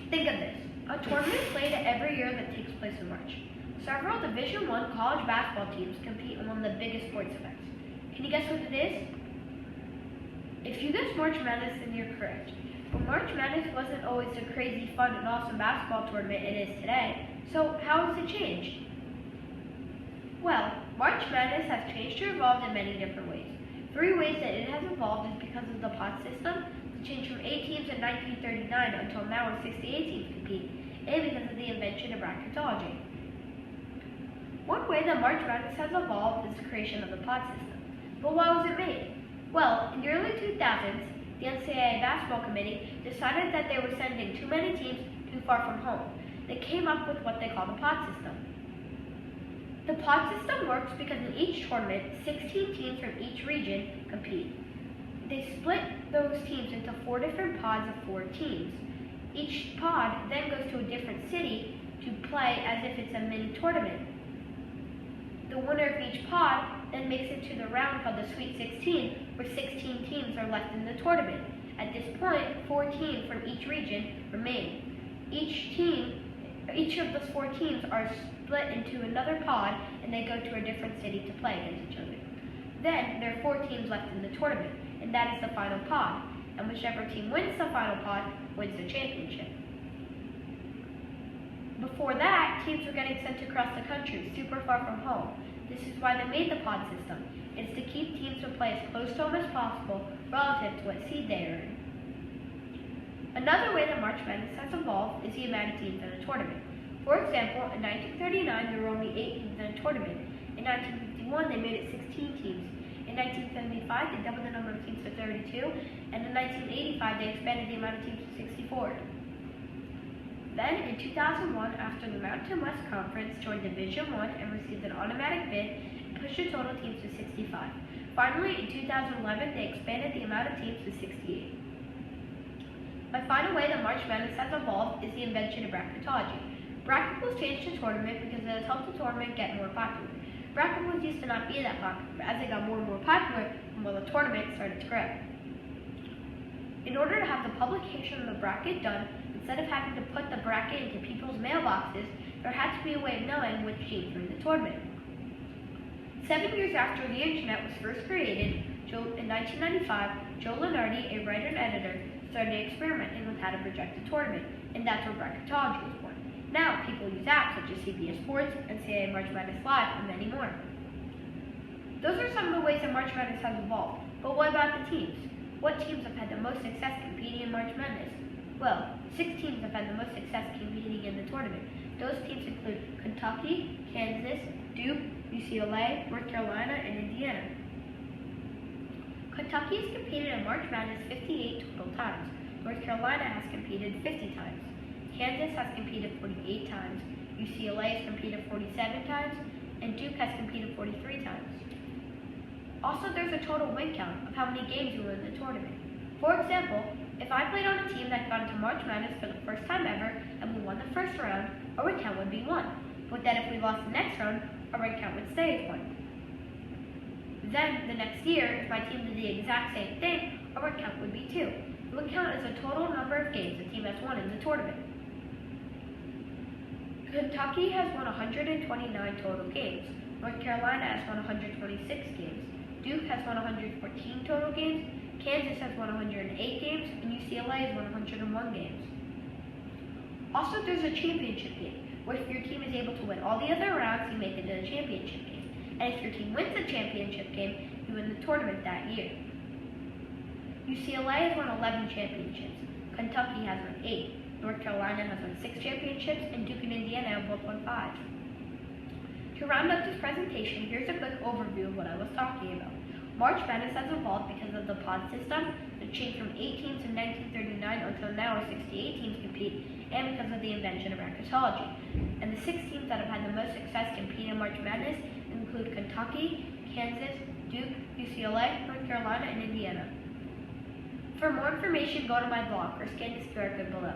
Think of this. A tournament played every year that takes place in March. Several Division I college basketball teams compete in one of the biggest sports events. Can you guess what it is? If you guessed March Madness, then you're correct. But March Madness wasn't always the crazy, fun, and awesome basketball tournament it is today. So how has it changed? Well, March Madness has changed or evolved in many different ways. 3 ways that it has evolved is because of the pod system, the change from 8 teams in 1939 until now where 68 teams compete, and because of the invention of bracketology. One way that March Madness has evolved is the creation of the pod system. But why was it made? Well, in the early 2000s, the NCAA basketball committee decided that they were sending too many teams too far from home. They came up with what they call the pod system. The pod system works because in each tournament, 16 teams from each region compete. They split those teams into 4 different pods of 4 teams. Each pod then goes to a different city to play as if it's a mini tournament. The winner of each pod then makes it to the round called the Sweet 16, where 16 teams are left in the tournament. At this point, 4 teams from each region remain. Each of those 4 teams are split into another pod, and they go to a different city to play against each other. Then, there are 4 teams left in the tournament, and that is the final pod. And whichever team wins the final pod wins the championship. Before that, teams were getting sent across the country, super far from home. This is why they made the pod system. It's to keep teams to play as close to home as possible relative to what seed they are in. Another way that March Madness has evolved is the amount of teams in a tournament. For example, in 1939, there were only 8 teams in a tournament. In 1951, they made it 16 teams. In 1975, they doubled the number of teams to 32, and in 1985, they expanded the amount of teams to 64. Then, in 2001, after the Mountain West Conference joined Division I and received an automatic bid, it pushed the total teams to 65. Finally, in 2011, they expanded the amount of teams to 68. My final way that March Madness has evolved is the invention of bracketology. Bracket was changed to tournament because it has helped the tournament get more popular. Bracket was used to not be that popular, but as it got more and more popular, the tournament started to grow. In order to have the publication of the bracket done, instead of having to put the bracket into people's mailboxes, there had to be a way of knowing which teams were in the tournament. 7 years after the internet was first created, in 1995, Joe Lunardi, a writer and editor, started experimenting with how to project a tournament, and that's where bracketology was born. Now, people use apps such as CBS Sports, NCAA March Madness Live, and many more. Those are some of the ways that March Madness has evolved, but what about the teams? What teams have had the most success competing in March Madness? Well, 6 teams have had the most success competing in the tournament. Those teams include Kentucky, Kansas, Duke, UCLA, North Carolina, and Indiana. Kentucky has competed in March Madness 58 total times. North Carolina has competed 50 times. Kansas has competed 48 times. UCLA has competed 47 times. And Duke has competed 43 times. Also, there's a total win count of how many games you win in the tournament. For example, if I played on a team that got into March Madness for the first time ever and we won the first round, our win count would be 1. But then if we lost the next round, our win count would stay as 1. Then, the next year, if my team did the exact same thing, our win count would be 2. The win count is the total number of games the team has won in the tournament. Kentucky has won 129 total games. North Carolina has won 126 games. Duke has won 114 total games. Kansas has won 108 games, and UCLA has won 101 games. Also, there's a championship game, where if your team is able to win all the other rounds, you make it to the championship game. And if your team wins the championship game, you win the tournament that year. UCLA has won 11 championships. Kentucky has won 8. North Carolina has won 6 championships, and Duke and Indiana have both won 5. To round up this presentation, here's a quick overview of what I was talking about. March Madness has evolved because of the pod system, the change from 8 teams in 1939 until now where 68 teams compete, and because of the invention of bracketology. And the 6 teams that have had the most success competing in March Madness include Kentucky, Kansas, Duke, UCLA, North Carolina, and Indiana. For more information, go to my blog or scan this QR code below.